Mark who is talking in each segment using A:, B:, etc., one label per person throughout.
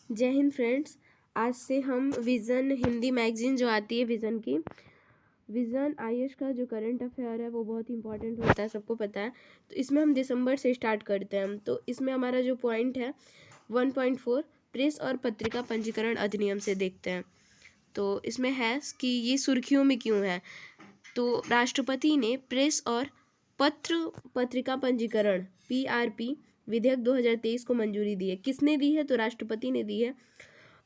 A: जय हिंद फ्रेंड्स। आज से हम विज़न हिंदी मैगजीन जो आती है विज़न की, विज़न आईएएस का जो करंट अफेयर है वो बहुत इंपॉर्टेंट होता है, सबको पता है। तो इसमें हम दिसंबर से स्टार्ट करते हैं। तो इसमें हमारा जो पॉइंट है 1.4 प्रेस और पत्रिका पंजीकरण अधिनियम से देखते हैं। तो इसमें है कि ये सुर्खियों में क्यों है। तो राष्ट्रपति ने प्रेस और पत्रिका पंजीकरण पीआरपी विधेयक 2023 को मंजूरी दी है। किसने दी है? तो राष्ट्रपति ने दी है।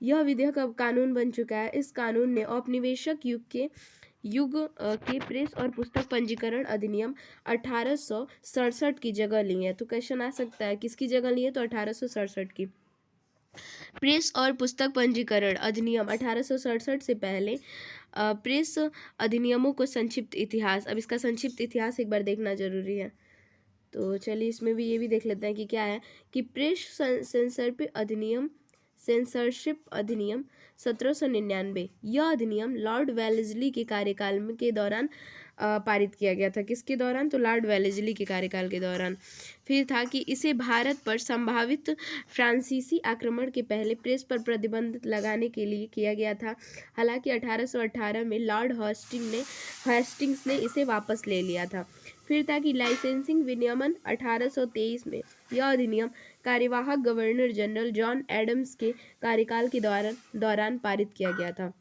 A: यह विधेयक अब कानून बन चुका है। इस कानून ने औपनिवेशिक युग के प्रेस और पुस्तक पंजीकरण अधिनियम 1867 की जगह ली है। तो क्वेश्चन आ सकता है किसकी जगह ली है? तो 1867 की। प्रेस और पुस्तक पंजीकरण अधिनियम 1867 से पहले प्रेस अधिनियमों को संक्षिप्त इतिहास, अब इसका संक्षिप्त इतिहास एक बार देखना जरूरी है। तो चलिए इसमें भी ये भी देख लेते हैं कि क्या है कि प्रेस सेंसरशिप अधिनियम 1799, यह अधिनियम लॉर्ड वेलेस्ली के कार्यकाल के दौरान पारित किया गया था। किसके दौरान? तो लॉर्ड वेलेस्ली के कार्यकाल के दौरान। फिर था कि इसे भारत पर संभावित फ्रांसीसी आक्रमण के पहले प्रेस पर प्रतिबंध लगाने के लिए किया गया था। हालांकि 1818 में लॉर्ड हेस्टिंग्स ने इसे वापस ले लिया था। फिर था कि लाइसेंसिंग विनियमन 1823 में, यह अधिनियम कार्यवाहक गवर्नर जनरल जॉन एडम्स के कार्यकाल के दौरान पारित किया गया था।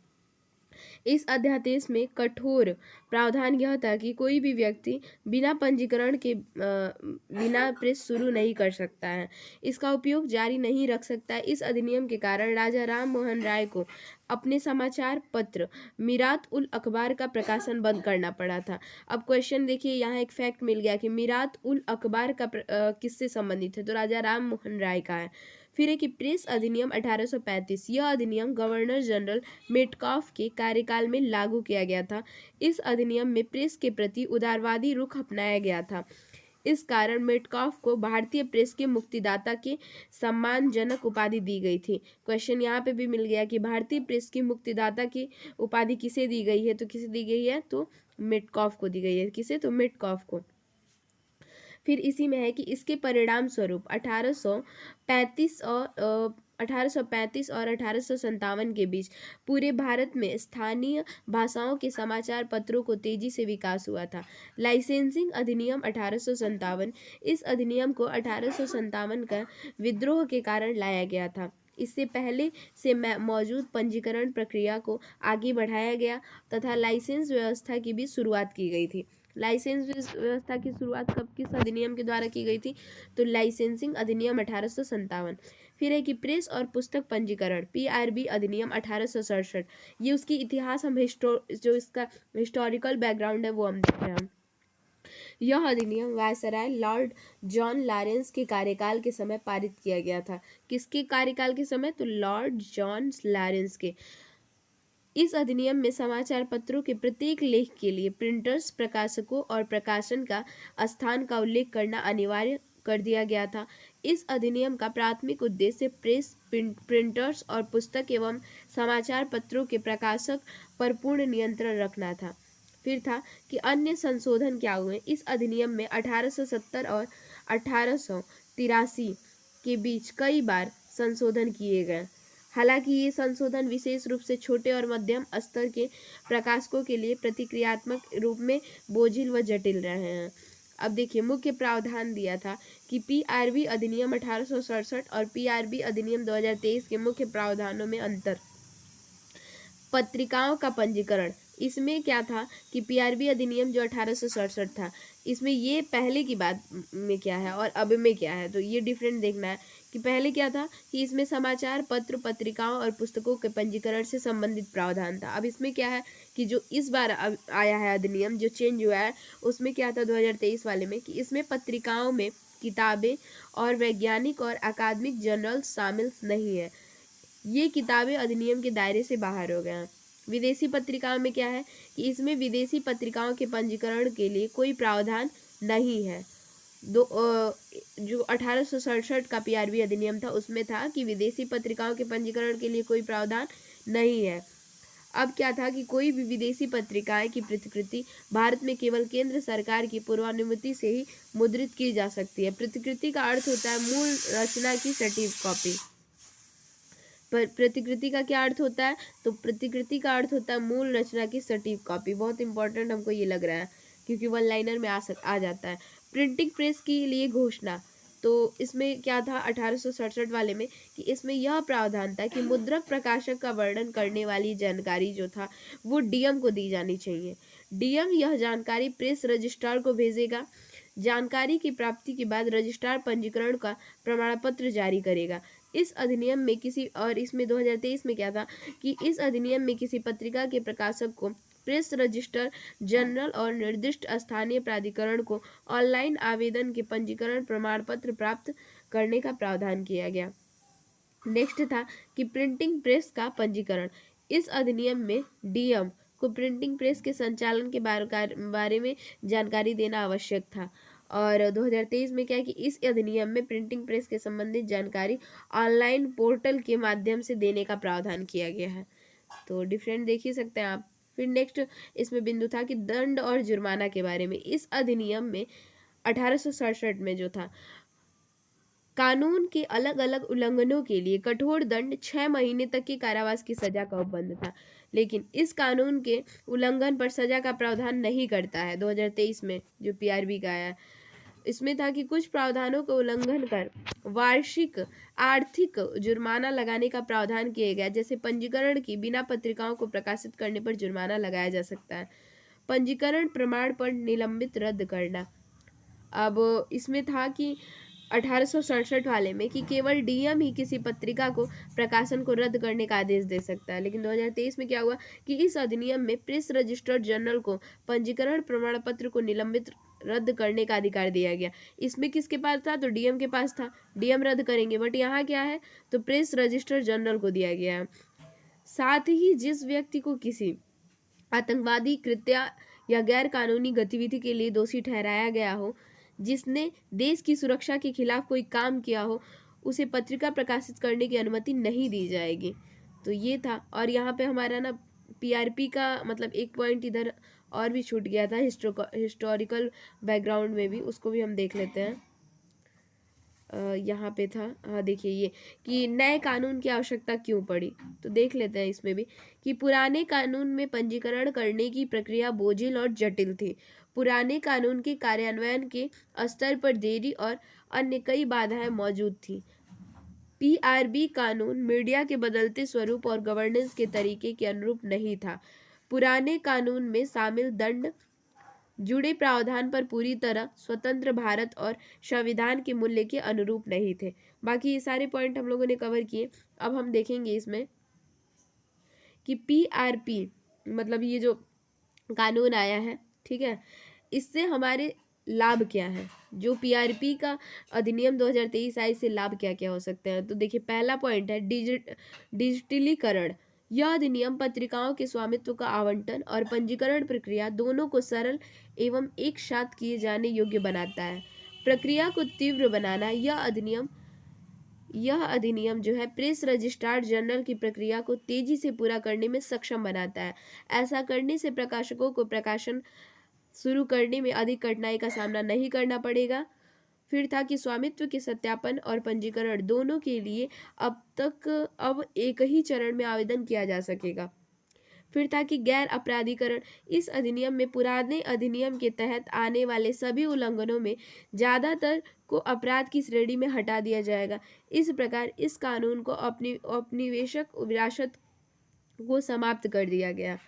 A: इस अध्यादेश में कठोर प्रावधान यह था कि कोई भी व्यक्ति बिना पंजीकरण के बिना प्रेस शुरू नहीं कर सकता है, इसका उपयोग जारी नहीं रख सकता है। इस अधिनियम के कारण राजा राम मोहन राय को अपने समाचार पत्र मीरात उल अखबार का प्रकाशन बंद करना पड़ा था। अब क्वेश्चन देखिए, यहाँ एक फैक्ट मिल गया कि मीरात उल अखबार का किससे संबंधित है? तो राजा राम मोहन राय का है। फिर है कि प्रेस अधिनियम 1835, यह अधिनियम गवर्नर जनरल मेटकाफ के कार्यकाल में लागू किया गया था। इस अधिनियम में प्रेस के प्रति उदारवादी रुख अपनाया गया था। इस कारण मेटकाफ को भारतीय प्रेस के मुक्तिदाता के सम्मानजनक उपाधि दी गई थी। क्वेश्चन यहाँ पे भी मिल गया कि भारतीय प्रेस की मुक्तिदाता की उपाधि किसे दी गई है? तो किसे दी गई है? तो मेटकाफ को दी गई है। किसे? तो मेटकाफ को। फिर इसी में है कि इसके परिणाम स्वरूप 1835 और 1857 के बीच पूरे भारत में स्थानीय भाषाओं के समाचार पत्रों को तेजी से विकास हुआ था। लाइसेंसिंग अधिनियम 1857, इस अधिनियम को 1857 का विद्रोह के कारण लाया गया था। इससे पहले से मौजूद पंजीकरण प्रक्रिया को आगे बढ़ाया गया तथा लाइसेंस व्यवस्था की भी शुरुआत की गई थी। लाइसेंस व्यवस्था की शुरुआत कब, किस अधिनियम के द्वारा की गई थी? तो लाइसेंसिंग अधिनियम 1857। फिर है कि प्रेस और पुस्तक पंजीकरण पीआरबी अधिनियम 1867, ये उसकी इतिहास हम जो इसका हिस्टोरिकल बैकग्राउंड है वो हम देख रहे हैं। यह अधिनियम वायसराय लॉर्ड जॉन लॉरेंस के कार्यकाल के समय पारित किया गया था। किसके कार्यकाल के समय? तो लॉर्ड जॉन लॉरेंस के। इस अधिनियम में समाचार पत्रों के प्रत्येक लेख के लिए प्रिंटर्स, प्रकाशकों और प्रकाशन का स्थान का उल्लेख करना अनिवार्य कर दिया गया था। इस अधिनियम का प्राथमिक उद्देश्य प्रेस, प्रिंटर्स और पुस्तक एवं समाचार पत्रों के प्रकाशक पर पूर्ण नियंत्रण रखना था। फिर था कि अन्य संशोधन क्या हुए। इस अधिनियम में 1870 और 1883 के बीच कई बार संशोधन किए गए। हालांकि ये संशोधन विशेष रूप से छोटे और मध्यम स्तर के प्रकाशकों के लिए प्रतिक्रियात्मक रूप में बोझिल व जटिल रहे हैं। अब देखिए, मुख्य प्रावधान दिया था कि पीआरबी अधिनियम 1867 और पीआरबी अधिनियम 2023 के मुख्य प्रावधानों में अंतर। पत्रिकाओं का पंजीकरण, इसमें क्या था कि पीआरबी अधिनियम जो 1867 था, इसमें ये पहले की बात में क्या है और अब में क्या है, तो ये डिफरेंट देखना है कि पहले क्या था कि इसमें समाचार पत्र, पत्रिकाओं और पुस्तकों के पंजीकरण से संबंधित प्रावधान था। अब इसमें क्या है कि जो इस बार आया है अधिनियम, जो चेंज हुआ है, उसमें क्या था 2023 वाले में कि इसमें पत्रिकाओं में किताबें और वैज्ञानिक और अकादमिक जर्नल्स शामिल नहीं है। ये किताबें अधिनियम के दायरे से बाहर हो गए हैं। विदेशी पत्रिकाओं में क्या है कि इसमें विदेशी पत्रिकाओं के पंजीकरण के लिए कोई प्रावधान नहीं है। जो 1867 का पीआरबी अधिनियम था उसमें था कि विदेशी पत्रिकाओं के पंजीकरण के लिए कोई प्रावधान नहीं है। अब क्या था कि कोई भी विदेशी पत्रिकाएं की प्रतिकृति भारत में केवल केंद्र सरकार की पूर्वानुमति से ही मुद्रित की जा सकती है। प्रतिकृति का अर्थ होता है मूल रचना की सटीक कॉपी। प्रतिकृति का क्या अर्थ होता है? तो प्रतिकृति का अर्थ होता है मूल रचना की सटीक कॉपी। बहुत इंपॉर्टेंट हमको ये लग रहा है क्योंकि वन लाइनर में आ जाता है। प्रिंटिंग प्रेस के लिए घोषणा, तो इसमें क्या था 1867 वाले में कि इसमें यह प्रावधान था कि मुद्रक प्रकाशक का वर्णन करने वाली जानकारी जो था वो डीएम को दी जानी चाहिए। डीएम यह जानकारी प्रेस रजिस्ट्रार को भेजेगा। जानकारी की प्राप्ति के बाद रजिस्ट्रार पंजीकरण का प्रमाण पत्र जारी करेगा। इस अधिनियम में किसी और इसमें 2023 में क्या था कि इस अधिनियम में किसी पत्रिका के प्रकाशक को प्रेस रजिस्टर जनरल और निर्दिष्ट स्थानीय प्राधिकरण को ऑनलाइन आवेदन के पंजीकरण प्रमाण पत्र प्राप्त करने का प्रावधान किया गया। नेक्स्ट था कि प्रिंटिंग प्रेस का पंजीकरण। इस अधिनियम में डीएम को प्रिंटिंग प्रेस के संचालन के बारे में जानकारी देना आवश्यक था। और 2023 में क्या है कि इस अधिनियम में प्रिंटिंग प्रेस के संबंधित जानकारी ऑनलाइन पोर्टल के माध्यम से देने का प्रावधान किया गया है। तो डिफरेंट देख ही सकते हैं आप। फिर नेक्स्ट इसमें बिंदु था कि दंड और जुर्माना के बारे में। इस अधिनियम में 1867 में जो था कानून के अलग अलग उल्लंघनों के लिए कठोर दंड 6 महीने तक की कारावास की सजा का उपबंध था, लेकिन इस कानून के उल्लंघन पर सजा का प्रावधान नहीं करता है 2023 में जो पीआरबी का आया है। इसमें था कि कुछ प्रावधानों का उल्लंघन कर वार्षिक आर्थिक जुर्माना लगाने का प्रावधान किया गया, जैसे पंजीकरण की बिना पत्रिकाओं को प्रकाशित करने पर जुर्माना लगाया जा सकता है। पंजीकरण प्रमाण पर निलंबित रद्द करना। अब इसमें था कि 1867 वाले में कि केवल डीएम ही किसी पत्रिका को प्रकाशन को रद्द करने का आदेश दे सकता है, लेकिन 2023 में क्या हुआ कि इस अधिनियम में प्रेस रजिस्टर्ड जर्नल को पंजीकरण प्रमाण पत्र को निलंबित रद्द करने का अधिकार दिया गया। इसमें किसके पास था? तो डीएम के पास था, डीएम रद्द करेंगे, बट यहाँ क्या है तो प्रेस रजिस्टर्ड जर्नल को दिया गया है। साथ ही जिस व्यक्ति को किसी आतंकवादी कृत्य या गैर कानूनी गतिविधि के लिए दोषी ठहराया गया हो, जिसने देश की सुरक्षा के खिलाफ कोई काम किया हो, उसे पत्रिका प्रकाशित करने की अनुमति नहीं दी जाएगी। तो ये था। और यहाँ पे हमारा ना पीआरपी का मतलब एक पॉइंट इधर और भी छूट गया था हिस्टोरिकल बैकग्राउंड में भी, उसको भी हम देख लेते हैं। यहाँ पे था, हाँ देखिए ये कि नए कानून की आवश्यकता क्यों पड़ी, तो देख लेते हैं इसमें भी कि पुराने कानून में पंजीकरण करने की प्रक्रिया बोझिल और जटिल थी। पुराने कानून के कार्यान्वयन के स्तर पर देरी और अन्य कई बाधाएं मौजूद थी। पीआरबी कानून मीडिया के बदलते स्वरूप और गवर्नेंस के तरीके के अनुरूप नहीं था। पुराने कानून में शामिल दंड जुड़े प्रावधान पर पूरी तरह स्वतंत्र भारत और संविधान के मूल्य के अनुरूप नहीं थे। बाकी ये सारे पॉइंट हम लोगों ने कवर किए। अब हम देखेंगे इसमें कि पीआरपी मतलब ये जो कानून आया है, ठीक है, इससे हमारे लाभ क्या है। जो पीआरपी का अधिनियम 2023 आया, इससे लाभ क्या क्या हो सकते हैं। तो देखिए पहला पॉइंट है डिजिटलीकरण। यह अधिनियम पत्रिकाओं के स्वामित्व का आवंटन और पंजीकरण प्रक्रिया दोनों को सरल एवं एक साथ किए जाने योग्य बनाता है। प्रक्रिया को तीव्र बनाना। यह अधिनियम जो है प्रेस रजिस्ट्रार जनरल की प्रक्रिया को तेजी से पूरा करने में सक्षम बनाता है। ऐसा करने से प्रकाशकों को प्रकाशन शुरू करने में अधिक कठिनाई का सामना नहीं करना पड़ेगा। फिर था कि स्वामित्व के सत्यापन और पंजीकरण दोनों के लिए अब एक ही चरण में आवेदन किया जा सकेगा। फिर था कि गैर अपराधीकरण। इस अधिनियम में पुराने अधिनियम के तहत आने वाले सभी उल्लंघनों में ज़्यादातर को अपराध की श्रेणी में हटा दिया जाएगा। इस प्रकार इस कानून को औपनिवेशिक विरासत को समाप्त कर दिया गया।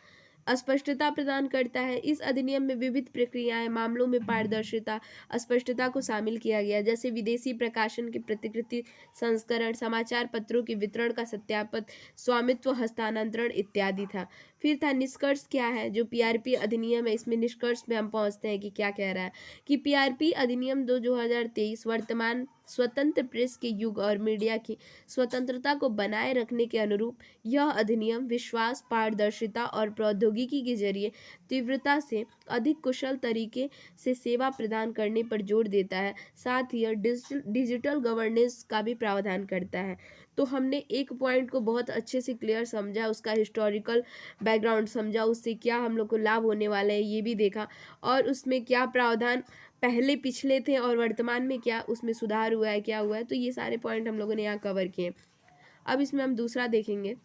A: स्पष्टता प्रदान करता है। इस अधिनियम में विविध प्रक्रियाएं मामलों में पारदर्शिता स्पष्टता को शामिल किया गया, जैसे विदेशी प्रकाशन के प्रतिकृति संस्करण, समाचार पत्रों के वितरण का सत्यापन, स्वामित्व हस्तांतरण इत्यादि था। फिर था निष्कर्ष क्या है। जो पीआरपी अधिनियम है, इसमें निष्कर्ष में हम पहुंचते हैं कि क्या कह रहा है कि पीआरपी अधिनियम 2023 वर्तमान स्वतंत्र प्रेस के युग और मीडिया की स्वतंत्रता को बनाए रखने के अनुरूप यह अधिनियम विश्वास, पारदर्शिता और प्रौद्योगिकी के जरिए तीव्रता से अधिक कुशल तरीके से सेवा प्रदान करने पर जोर देता है। साथ ही यह डिजिटल गवर्नेंस का भी प्रावधान करता है। तो हमने एक पॉइंट को बहुत अच्छे से क्लियर समझा, उसका हिस्टोरिकल बैकग्राउंड समझा, उससे क्या हम लोग को लाभ होने वाला है ये भी देखा, और उसमें क्या प्रावधान पहले पिछले थे और वर्तमान में क्या उसमें सुधार हुआ है, क्या हुआ है। तो ये सारे पॉइंट हम लोगों ने यहाँ कवर किए। अब इसमें हम दूसरा देखेंगे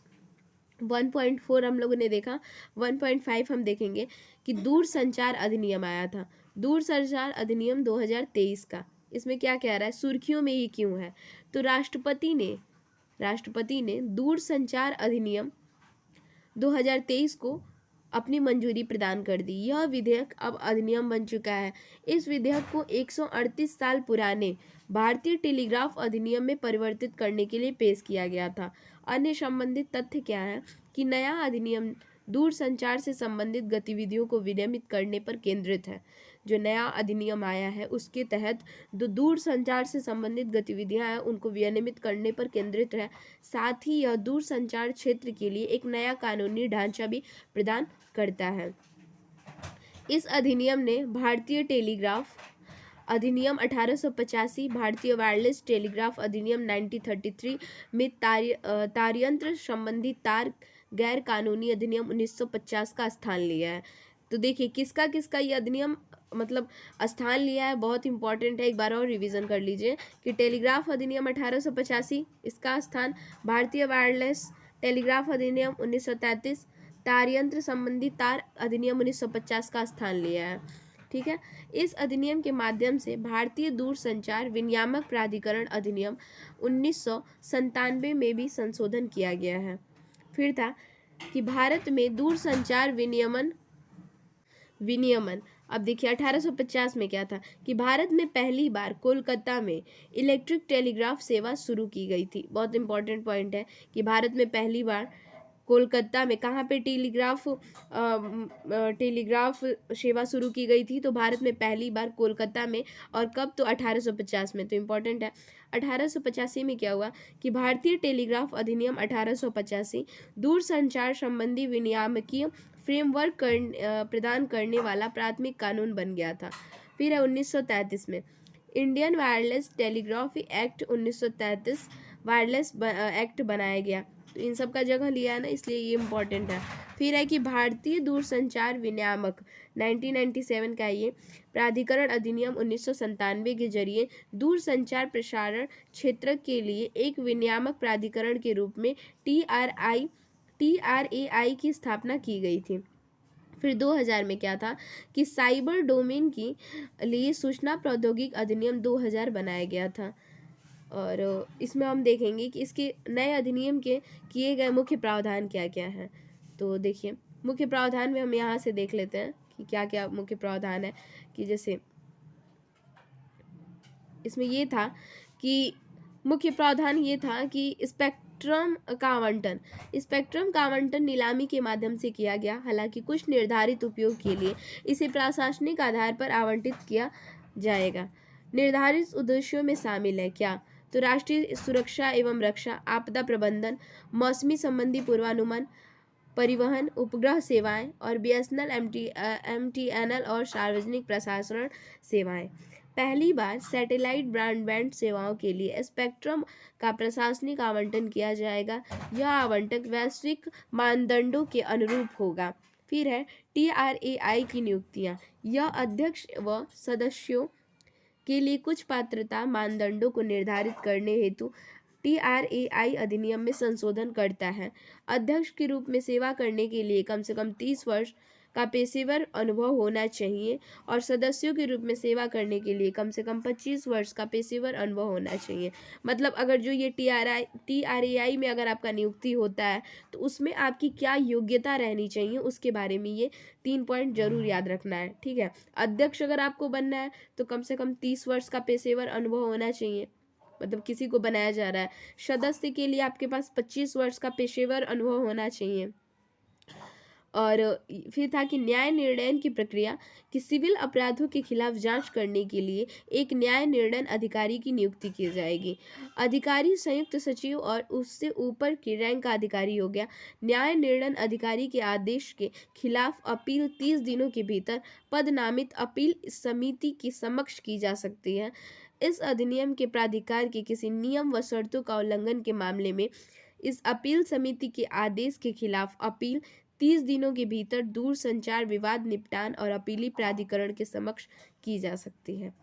A: 1.4 हम लोगों ने देखा, 1.5 हम देखेंगे कि दूरसंचार अधिनियम आया था, दूरसंचार अधिनियम 2023 का। इसमें क्या कह रहा है, सुर्खियों में ये क्यों है, तो राष्ट्रपति ने दूरसंचार अधिनियम 2023 को अपनी मंजूरी प्रदान कर दी। यह विधेयक अब अधिनियम बन चुका है। इस विधेयक को 138 साल पुराने भारतीय टेलीग्राफ अधिनियम में परिवर्तित करने के लिए पेश किया गया था। अन्य संबंधित तथ्य क्या है कि नया अधिनियम दूरसंचार से संबंधित गतिविधियों को विनियमित करने पर केंद्रित है। जो नया अधिनियम आया है उसके तहत जो दूरसंचार से संबंधित गतिविधियां हैं उनको विनियमित करने पर केंद्रित है। साथ ही यह दूरसंचार क्षेत्र के लिए एक नया कानूनी ढांचा भी प्रदान करता है। इस अधिनियम ने भारतीय टेलीग्राफ अधिनियम 1885, भारतीय वायरलेस टेलीग्राफ अधिनियम 1933 में तारयंत्र संबंधी तार गैर कानूनी अधिनियम 1950 का स्थान लिया है। तो देखिए किसका किसका ये अधिनियम मतलब स्थान लिया है, बहुत इंपॉर्टेंट है, एक बार और रिवीजन कर लीजिए कि टेलीग्राफ अधिनियम 1885 इसका स्थान, भारतीय वायरलेस टेलीग्राफ अधिनियम 1933, तारयंत्र संबंधी तार अधिनियम 1950 का स्थान लिया है। ठीक है, इस अधिनियम के माध्यम से भारतीय दूरसंचार विनियामक प्राधिकरण अधिनियम 1997 में भी संशोधन किया गया है। फिर था कि भारत में दूरसंचार विनियमन अब देखिए 1850 में क्या था कि भारत में पहली बार कोलकाता में इलेक्ट्रिक टेलीग्राफ सेवा शुरू की गई थी। बहुत इंपॉर्टेंट पॉइंट है कि भारत में पहली बार कोलकाता में कहाँ पे टेलीग्राफ सेवा शुरू की गई थी, तो भारत में पहली बार कोलकाता में। और कब, तो 1850 में। तो इम्पोर्टेंट है 1885 में क्या हुआ कि भारतीय टेलीग्राफ अधिनियम 1885 दूरसंचार संबंधी विनियामकीय फ्रेमवर्क प्रदान करने वाला प्राथमिक कानून बन गया था। फिर है 1933 में Indian wireless telegraphy act 1933 wireless act बनाया गया। तो इन सब का जगह लिया है ना, इसलिए ये इम्पोर्टेंट है। फिर है कि भारतीय दूरसंचार विनियामक 1997 का ये प्राधिकरण अधिनियम 1997 के जरिए दूरसंचार प्रसारण क्षेत्र के लिए एक विनियामक प्राधिकरण के रूप में TRAI की स्थापना की गई थी। फिर 2000 में क्या था कि साइबर डोमेन की लिए सूचना प्रौद्योगिकी अधिनियम 2000 बनाया गया था। और इसमें हम देखेंगे कि इसके नए अधिनियम के किए गए मुख्य प्रावधान क्या क्या हैं। तो देखिए मुख्य प्रावधान में हम यहाँ से देख लेते हैं कि क्या क्या मुख्य प्रावधान है। कि जैसे इसमें ये था कि मुख्य प्रावधान ये था कि स्पेक्ट्रम का आवंटन नीलामी के माध्यम से किया गया। हालांकि कुछ निर्धारित उपयोग के लिए इसे प्रशासनिक आधार पर आवंटित किया जाएगा। निर्धारित उद्देश्यों में शामिल है क्या, तो राष्ट्रीय सुरक्षा एवं रक्षा, आपदा प्रबंधन, मौसमी संबंधी पूर्वानुमान, परिवहन, उपग्रह सेवाएं और BSNL MTNL और सार्वजनिक प्रसारण सेवाएं। पहली बार सैटेलाइट ब्रॉडबैंड सेवाओं के लिए स्पेक्ट्रम का प्रशासनिक आवंटन किया जाएगा। यह आवंटन वैश्विक मानदंडों के अनुरूप होगा। फिर है TRAI की नियुक्तियां। यह अध्यक्ष व सदस्यों के लिए कुछ पात्रता मानदंडों को निर्धारित करने हेतु TRAI अधिनियम में संशोधन करता है। अध्यक्ष के रूप में सेवा करने के लिए कम से कम 30 वर्ष का पेशेवर अनुभव होना चाहिए और सदस्यों के रूप में सेवा करने के लिए कम से कम 25 वर्ष का पेशेवर अनुभव होना चाहिए। मतलब अगर जो ये TRAI में अगर आपका नियुक्ति होता है तो उसमें आपकी क्या योग्यता रहनी चाहिए उसके बारे में ये 3 पॉइंट जरूर याद रखना है। ठीक है, अध्यक्ष अगर आपको बनना है तो कम से कम 30 वर्ष का पेशेवर अनुभव होना चाहिए, मतलब किसी को बनाया जा रहा है। सदस्य के लिए आपके पास 25 वर्ष का पेशेवर अनुभव होना चाहिए। और फिर था कि न्याय निर्णय की प्रक्रिया कि सिविल अपराधों के खिलाफ जांच करने के लिए एक न्याय निर्णय अधिकारी की नियुक्ति की जाएगी। अधिकारी संयुक्त सचिव और उससे ऊपर की रैंक का अधिकारी हो गया। न्याय निर्णय अधिकारी के आदेश के खिलाफ अपील 30 दिनों के भीतर पदनामित अपील समिति के समक्ष की जा सकती है। इस अधिनियम के प्राधिकार के किसी नियम व शर्तों का उल्लंघन के मामले में इस अपील समिति के आदेश के खिलाफ अपील 30 दिनों के भीतर दूरसंचार विवाद निपटान और अपीली प्राधिकरण के समक्ष की जा सकती है।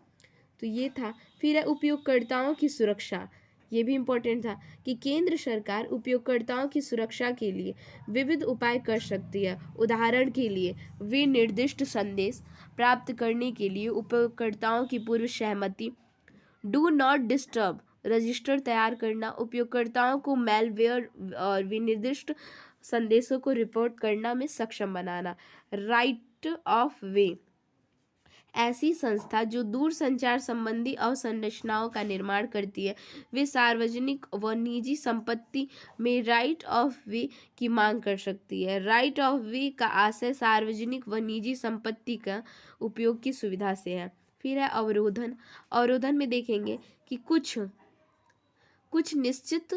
A: तो ये था। फिर है उपयोगकर्ताओं की सुरक्षा। ये भी इम्पोर्टेंट था कि केंद्र सरकार उपयोगकर्ताओं की सुरक्षा के लिए विविध उपाय कर सकती है। उदाहरण के लिए विनिर्दिष्ट संदेश प्राप्त करने के लिए उपयोगकर्ताओं की पूर्व सहमति, डू नॉट डिस्टर्ब रजिस्टर तैयार करना, उपयोगकर्ताओं को मेलवेयर और विनिर्दिष्ट संदेशों को रिपोर्ट करना में सक्षम बनाना। राइट ऑफ वे ऐसी संस्था जो दूरसंचार संबंधी अवसंरचनाओं का निर्माण करती है, वे सार्वजनिक व निजी संपत्ति में राइट ऑफ वे की मांग कर सकती है। राइट ऑफ वे का आशय सार्वजनिक व निजी संपत्ति का उपयोग की सुविधा से है। फिर है अवरोधन। अवरोधन में देखेंगे कि कुछ निश्चित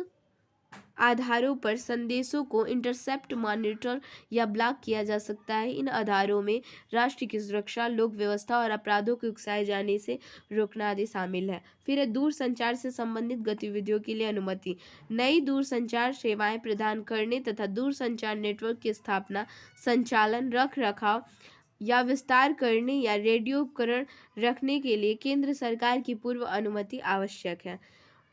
A: आधारों पर संदेशों को इंटरसेप्ट, मॉनिटर या ब्लॉक किया जा सकता है। इन आधारों में राष्ट्र की सुरक्षा, लोक व्यवस्था और अपराधों के उकसाए जाने से रोकना आदि शामिल है। फिर है दूरसंचार से संबंधित गतिविधियों के लिए अनुमति। नई दूरसंचार सेवाएं प्रदान करने तथा दूरसंचार नेटवर्क की स्थापना, संचालन, रख रखाव या विस्तार करने या रेडियो उपकरण रखने के लिए केंद्र सरकार की पूर्व अनुमति आवश्यक है।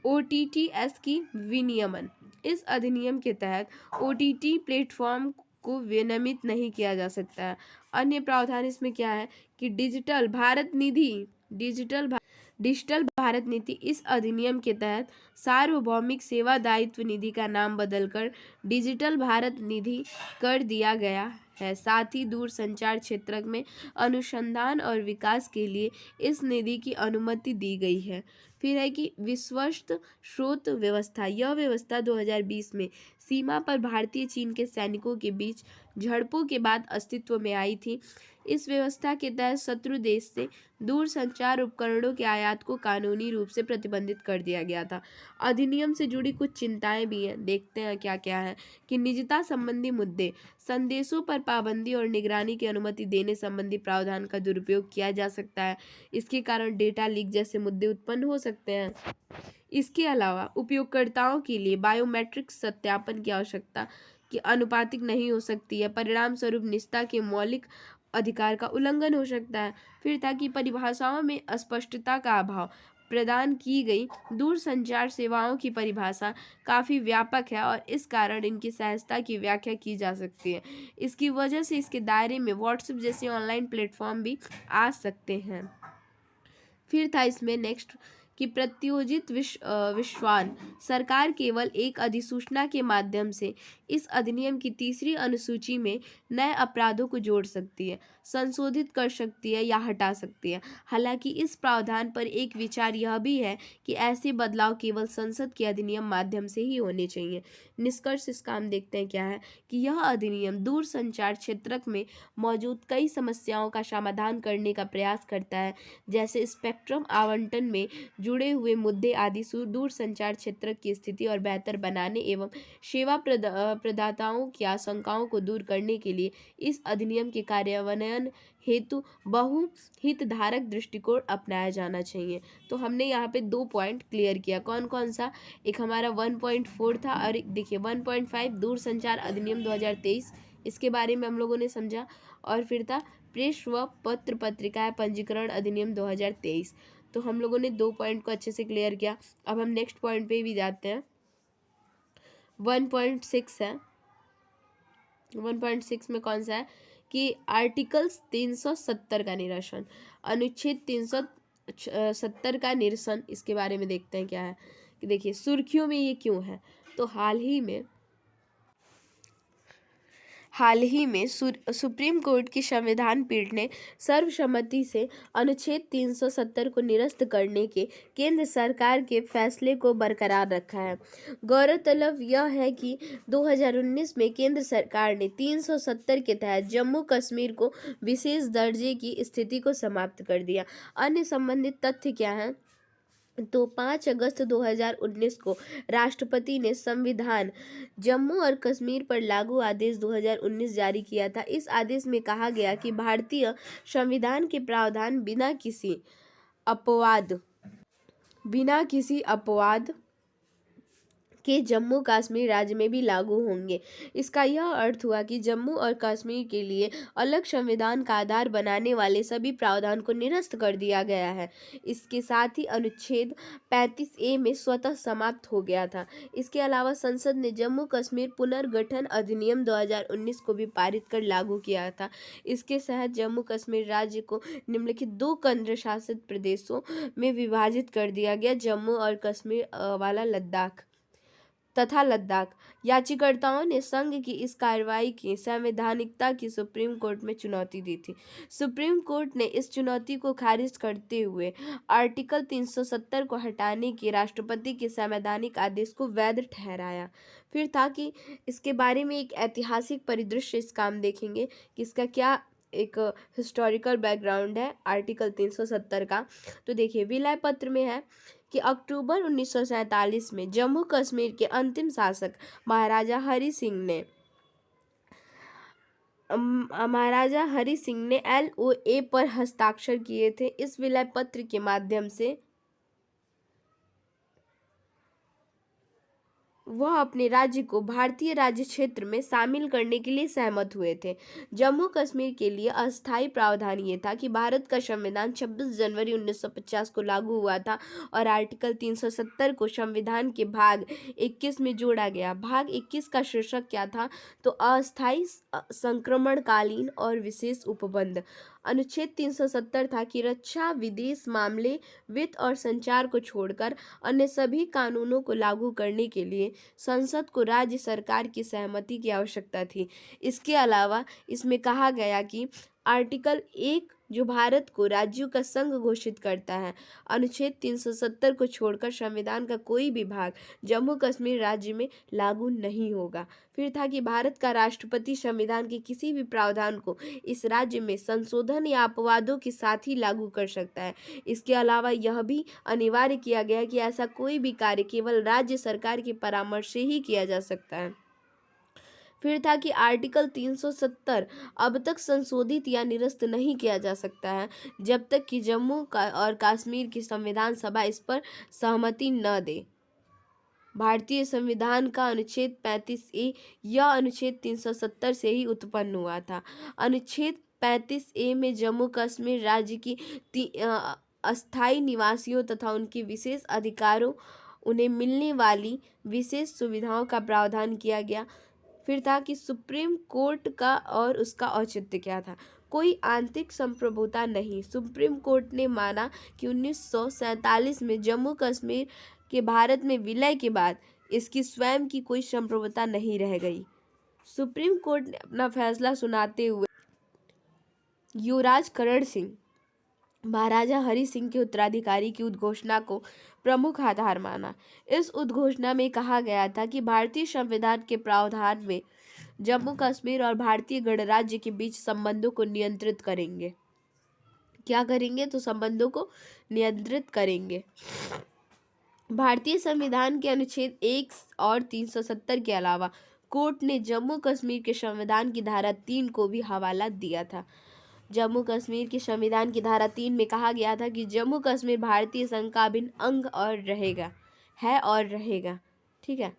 A: OTTS की विनियमन। इस अधिनियम के तहत OTT प्लेटफॉर्म को विनियमित नहीं किया जा सकता है। अन्य प्रावधान इसमें क्या है कि डिजिटल भारत नीति। इस अधिनियम के तहत सार्वभौमिक सेवा दायित्व निधि का नाम बदलकर डिजिटल भारत निधि कर दिया गया है। साथ ही दूरसंचार क्षेत्र में अनुसंधान और विकास के लिए इस निधि की अनुमति दी गई है। फिर है कि विश्वस्त स्रोत व्यवस्था। यह व्यवस्था 2020 में सीमा पर भारतीय चीन के सैनिकों के बीच झड़पों के बाद अस्तित्व में आई थी। इस व्यवस्था के तहत शत्रु देश से दूरसंचार उपकरणों के आयात को कानूनी रूप से प्रतिबंधित कर दिया गया था। अधिनियम से जुड़ी कुछ चिंताएं भी हैं, देखते हैं क्या क्या है कि निजता संबंधी मुद्दे, संदेशों पर पाबंदी और निगरानी की अनुमति देने संबंधी प्रावधान का दुरुपयोग किया जा सकता है। इसके कारण डेटा लीक जैसे मुद्दे उत्पन्न हो सकते हैं। इसके अलावा उपयोगकर्ताओं के लिए बायोमेट्रिक सत्यापन की आवश्यकता की अनुपातिक नहीं हो सकती है। परिणाम स्वरूप निजता के मौलिक अधिकार का उल्लंघन हो सकता है। फिर ताकि परिभाषाओं में अस्पष्टता का अभाव प्रदान की गई दूरसंचार सेवाओं की परिभाषा काफ़ी व्यापक है और इस कारण इनकी सहजता की व्याख्या की जा सकती है। इसकी वजह से इसके दायरे में व्हाट्सएप जैसे ऑनलाइन प्लेटफॉर्म भी आ सकते हैं। फिर था इसमें नेक्स्ट कि प्रत्योजित विश्वान। सरकार केवल एक अधिसूचना के माध्यम से इस अधिनियम की तीसरी अनुसूची में नए अपराधों को जोड़ सकती है, संशोधित कर सकती है या हटा सकती है। हालांकि इस प्रावधान पर एक विचार यह भी है कि ऐसे बदलाव केवल संसद के अधिनियम माध्यम से ही होने चाहिए। निष्कर्ष इसका हम देखते हैं क्या है कि यह अधिनियम दूरसंचार क्षेत्र में मौजूद कई समस्याओं का समाधान करने का प्रयास करता है, जैसे स्पेक्ट्रम आवंटन में जुड़े हुए मुद्दे आदि, दूरसंचार क्षेत्र की स्थिति और बेहतर बनाने एवं सेवा प्रदाताओं की आशंकाओं को दूर करने के लिए इस अधिनियम के कार्यान्वयन हेतु बहुहितधारक दृष्टिकोण अपनाया जाना चाहिए। तो हमने यहाँ पे 2 पॉइंट क्लियर किया। कौन कौन सा? एक हमारा 1.4 था और एक देखिए 1.5 दूरसंचार अधिनियम 2023, इसके बारे में हम लोगों ने समझा। और फिर था प्रेस व पत्र पत्रिकाएं पंजीकरण अधिनियम 2023। तो हम लोगों ने 2 पॉइंट को अच्छे से क्लियर किया। अब हम नेक्स्ट पॉइंट पे भी जाते हैं। 1.6 है। 1.6 में कौन सा है कि आर्टिकल्स 370 का निरसन, अनुच्छेद 370 का निरसन। इसके बारे में देखते हैं क्या है कि देखिए सुर्खियों में ये क्यों है। तो हाल ही में सुप्रीम कोर्ट की संविधान पीठ ने सर्वसम्मति से अनुच्छेद 370 को निरस्त करने के केंद्र सरकार के फैसले को बरकरार रखा है। गौरतलब यह है कि 2019 में केंद्र सरकार ने 370 के तहत जम्मू कश्मीर को विशेष दर्जे की स्थिति को समाप्त कर दिया। अन्य संबंधित तथ्य क्या हैं? तो 5 अगस्त 2019 को राष्ट्रपति ने संविधान जम्मू और कश्मीर पर लागू आदेश 2019 जारी किया था। इस आदेश में कहा गया कि भारतीय संविधान के प्रावधान बिना किसी अपवाद के जम्मू कश्मीर राज्य में भी लागू होंगे। इसका यह अर्थ हुआ कि जम्मू और कश्मीर के लिए अलग संविधान का आधार बनाने वाले सभी प्रावधान को निरस्त कर दिया गया है। इसके साथ ही अनुच्छेद 35A में स्वतः समाप्त हो गया था। इसके अलावा संसद ने जम्मू कश्मीर पुनर्गठन अधिनियम 2019 को भी पारित कर लागू किया था। इसके तहत जम्मू कश्मीर राज्य को निम्नलिखित 2 केंद्र शासित प्रदेशों में विभाजित कर दिया गया, जम्मू और कश्मीर वाला लद्दाख तथा लद्दाख। याचिकाकर्ताओं ने संघ की इस कार्रवाई की संवैधानिकता की सुप्रीम कोर्ट में चुनौती दी थी। सुप्रीम कोर्ट ने इस चुनौती को खारिज करते हुए आर्टिकल 370 को हटाने के राष्ट्रपति के संवैधानिक आदेश को वैध ठहराया। फिर था कि इसके बारे में एक ऐतिहासिक परिदृश्य इस काम देखेंगे कि इसका क्या एक हिस्टोरिकल बैकग्राउंड है आर्टिकल 370 का। तो देखिए, विलय पत्र में है कि अक्टूबर 1947 में जम्मू कश्मीर के अंतिम शासक महाराजा हरि सिंह ने LOA पर हस्ताक्षर किए थे। इस विलय पत्र के माध्यम से वह अपने राज्य को भारतीय राज्य क्षेत्र में शामिल करने के लिए सहमत हुए थे। जम्मू कश्मीर के लिए अस्थायी प्रावधान ये था कि भारत का संविधान 26 जनवरी 1950 को लागू हुआ था और आर्टिकल 370 को संविधान के भाग 21 में जोड़ा गया। भाग 21 का शीर्षक क्या था? तो अस्थायी संक्रमणकालीन और विशेष उपबंध। अनुच्छेद 370 था कि रक्षा, विदेश मामले, वित्त और संचार को छोड़कर अन्य सभी कानूनों को लागू करने के लिए संसद को राज्य सरकार की सहमति की आवश्यकता थी। इसके अलावा इसमें कहा गया कि आर्टिकल 1 जो भारत को राज्यों का संघ घोषित करता है, अनुच्छेद 370 को छोड़कर संविधान का कोई भी भाग जम्मू कश्मीर राज्य में लागू नहीं होगा। फिर था कि भारत का राष्ट्रपति संविधान के किसी भी प्रावधान को इस राज्य में संशोधन या अपवादों के साथ ही लागू कर सकता है। इसके अलावा यह भी अनिवार्य किया गया कि ऐसा कोई भी कार्य केवल राज्य सरकार के परामर्श से ही किया जा सकता है। फिर था कि आर्टिकल 370 अब तक संशोधित या निरस्त नहीं किया जा सकता है जब तक कि जम्मू और कश्मीर की संविधान सभा इस पर सहमति न दे। भारतीय संविधान का अनुच्छेद 35A यह अनुच्छेद 370 से ही उत्पन्न हुआ था। अनुच्छेद 35A में जम्मू कश्मीर राज्य की अस्थायी निवासियों तथा उनके विशेष अधिकारों, उन्हें मिलने वाली विशेष सुविधाओं का प्रावधान किया गया। फिर था कि सुप्रीम कोर्ट का और उसका औचित्य क्या था? कोई आंतरिक संप्रभुता नहीं। सुप्रीम कोर्ट ने माना कि 1947 में जम्मू कश्मीर के भारत में विलय के बाद इसकी स्वयं की कोई संप्रभुता नहीं रह गई। सुप्रीम कोर्ट ने अपना फैसला सुनाते हुए युवराज करण सिंह महाराजा हरि सिंह के उत्तराधिकारी की उद्घोषणा को प्रमुख आधार माना। इस उद्घोषणा में कहा गया था कि भारतीय संविधान के प्रावधान में जम्मू कश्मीर और भारतीय गणराज्य के बीच संबंधों को नियंत्रित करेंगे। क्या करेंगे? तो संबंधों को नियंत्रित करेंगे। भारतीय संविधान के अनुच्छेद 1 और 370 के अलावा कोर्ट ने जम्मू कश्मीर के संविधान की धारा 3 को भी हवाला दिया था। जम्मू कश्मीर के संविधान की धारा 3 में कहा गया था कि जम्मू कश्मीर भारतीय संघ का अभिन्न अंग और रहेगा। ठीक है।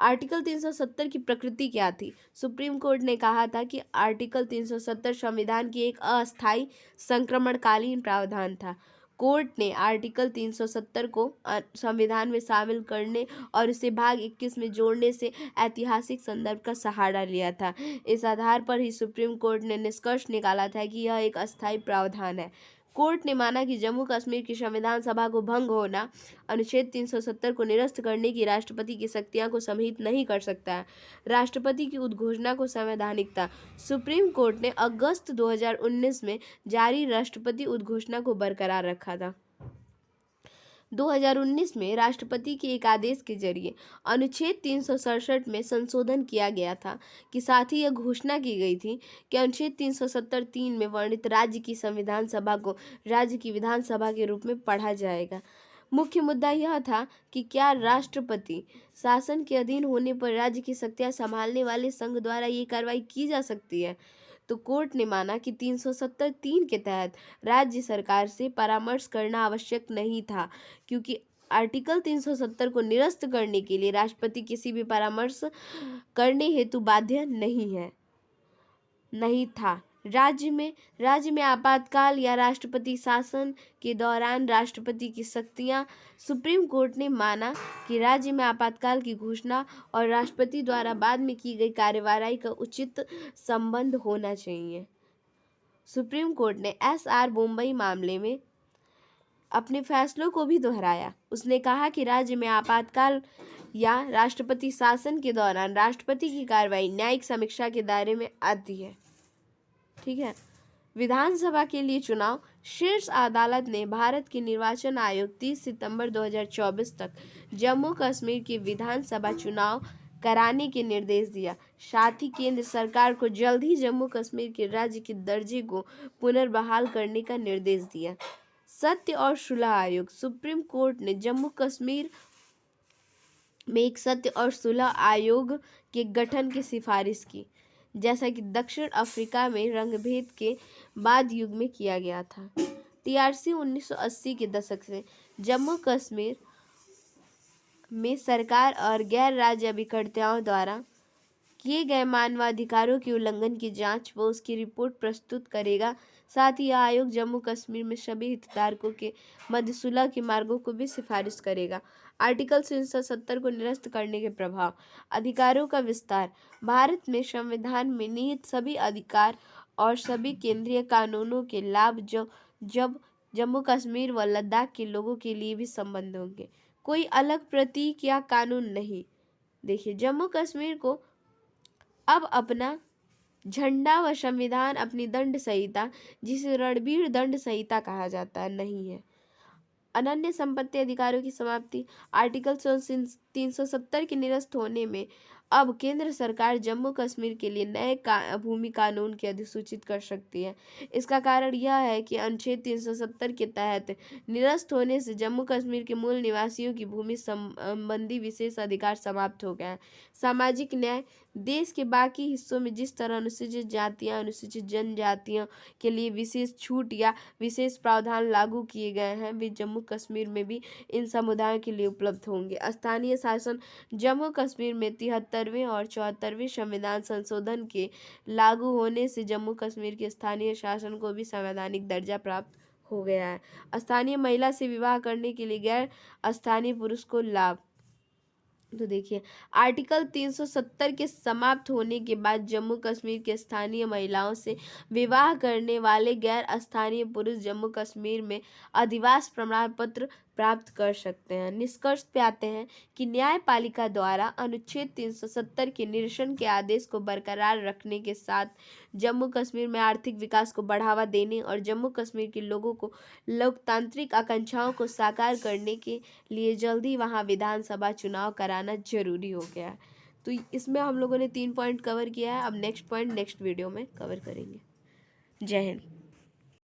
A: आर्टिकल 370 की प्रकृति क्या थी? सुप्रीम कोर्ट ने कहा था कि आर्टिकल 370 संविधान की एक अस्थायी संक्रमणकालीन प्रावधान था। कोर्ट ने आर्टिकल 370 को संविधान में शामिल करने और उसे भाग 21 में जोड़ने से ऐतिहासिक संदर्भ का सहारा लिया था। इस आधार पर ही सुप्रीम कोर्ट ने निष्कर्ष निकाला था कि यह एक अस्थायी प्रावधान है। कोर्ट ने माना कि जम्मू कश्मीर की संविधान सभा को भंग होना अनुच्छेद 370 को निरस्त करने की राष्ट्रपति की शक्तियां को समहित नहीं कर सकता है। राष्ट्रपति की उद्घोषणा को संवैधानिकता। सुप्रीम कोर्ट ने अगस्त 2019 में जारी राष्ट्रपति उद्घोषणा को बरकरार रखा था। 2019 में राष्ट्रपति के एक आदेश के जरिए अनुच्छेद 367 में संशोधन किया गया था कि साथ ही यह घोषणा की गई थी कि अनुच्छेद 370(3) में वर्णित राज्य की संविधान सभा को राज्य की विधानसभा के रूप में पढ़ा जाएगा। मुख्य मुद्दा यह था कि क्या राष्ट्रपति शासन के अधीन होने पर राज्य की शक्तियां संभालने वाले संघ द्वारा ये कार्रवाई की जा सकती है। तो कोर्ट ने माना कि 370(3) के तहत राज्य सरकार से परामर्श करना आवश्यक नहीं था, क्योंकि आर्टिकल 370 को निरस्त करने के लिए राष्ट्रपति किसी भी परामर्श करने हेतु बाध्य नहीं था। राज्य में आपातकाल या राष्ट्रपति शासन के दौरान राष्ट्रपति की शक्तियां। सुप्रीम कोर्ट ने माना कि राज्य में आपातकाल की घोषणा और राष्ट्रपति द्वारा बाद में की गई कार्यवाही का उचित संबंध होना चाहिए। सुप्रीम कोर्ट ने एसआर बोम्बई मामले में अपने फैसलों को भी दोहराया। उसने कहा कि राज्य में आपातकाल या राष्ट्रपति शासन के दौरान राष्ट्रपति की कार्रवाई न्यायिक समीक्षा के दायरे में आती है। ठीक है। विधानसभा के लिए चुनाव। शीर्ष अदालत ने भारत के निर्वाचन आयोग 30 सितंबर 2024 तक जम्मू कश्मीर के विधानसभा चुनाव कराने के निर्देश दिया। साथ ही केंद्र सरकार को जल्द ही जम्मू कश्मीर के राज्य के दर्जे को पुनर्बहाल करने का निर्देश दिया। सत्य और सुलह आयोग। सुप्रीम कोर्ट ने जम्मू कश्मीर में एक सत्य और सुलह आयोग के गठन की सिफारिश की, जैसा कि दक्षिण अफ्रीका में रंगभेद के बाद युग में किया गया था। टीआरसी 1980 के दशक से जम्मू कश्मीर में सरकार और गैर राज्य अभिकर्ताओं द्वारा किए गए मानवाधिकारों के उल्लंघन की जांच व उसकी रिपोर्ट प्रस्तुत करेगा। साथ ही यह आयोग जम्मू कश्मीर में सभी हितधारकों के मध्य सुलह के मार्गों को भी सिफारिश करेगा। आर्टिकल 370 को निरस्त करने के प्रभाव। अधिकारों का विस्तार। भारत में संविधान में निहित सभी अधिकार और सभी केंद्रीय कानूनों के लाभ जब जम्मू कश्मीर व लद्दाख के लोगों के लिए भी संबंध होंगे। कोई अलग प्रतीक या कानून नहीं। देखिए, जम्मू कश्मीर को अब अपना झंडा व संविधान, अपनी दंड संहिता, जिसे रणबीर दंड संहिता कहा जाता है, नहीं है। अनन्य संपत्ति अधिकारों की समाप्ति। आर्टिकल 370 के निरस्त होने में अब केंद्र सरकार जम्मू कश्मीर के लिए नए भूमि कानून की अधिसूचित कर सकती है। इसका कारण यह है कि अनुच्छेद 370 के तहत निरस्त होने से जम्मू कश्मीर के मूल निवासियों की भूमि संबंधी विशेष अधिकार समाप्त हो गया है। सामाजिक न्याय। देश के बाकी हिस्सों में जिस तरह अनुसूचित जातियां, अनुसूचित जनजातियों के लिए विशेष छूट या विशेष प्रावधान लागू किए गए हैं, वे जम्मू कश्मीर में भी इन समुदायों के लिए उपलब्ध होंगे। स्थानीय शासन। जम्मू कश्मीर में 73वें और 74वें संविधान संशोधन के लागू होने से जम्मू कश्मीर के स्थानीय शासन को भी संवैधानिक दर्जा प्राप्त हो गया है। स्थानीय महिला से विवाह करने के लिए गैर स्थानीय पुरुष को लाभ। तो देखिए, आर्टिकल 370 के समाप्त होने के बाद जम्मू कश्मीर के स्थानीय महिलाओं से विवाह करने वाले गैर स्थानीय पुरुष जम्मू कश्मीर में अधिवास प्रमाण पत्र प्राप्त कर सकते हैं। निष्कर्ष पे आते हैं कि न्यायपालिका द्वारा अनुच्छेद 370 के निरसन के आदेश को बरकरार रखने के साथ जम्मू कश्मीर में आर्थिक विकास को बढ़ावा देने और जम्मू कश्मीर के लोगों को लोकतांत्रिक आकांक्षाओं को साकार करने के लिए जल्द ही वहाँ विधानसभा चुनाव कराना जरूरी हो गया है। तो इसमें हम लोगों ने 3 पॉइंट कवर किया है। अब नेक्स्ट पॉइंट नेक्स्ट वीडियो में कवर करेंगे। जय हिंद।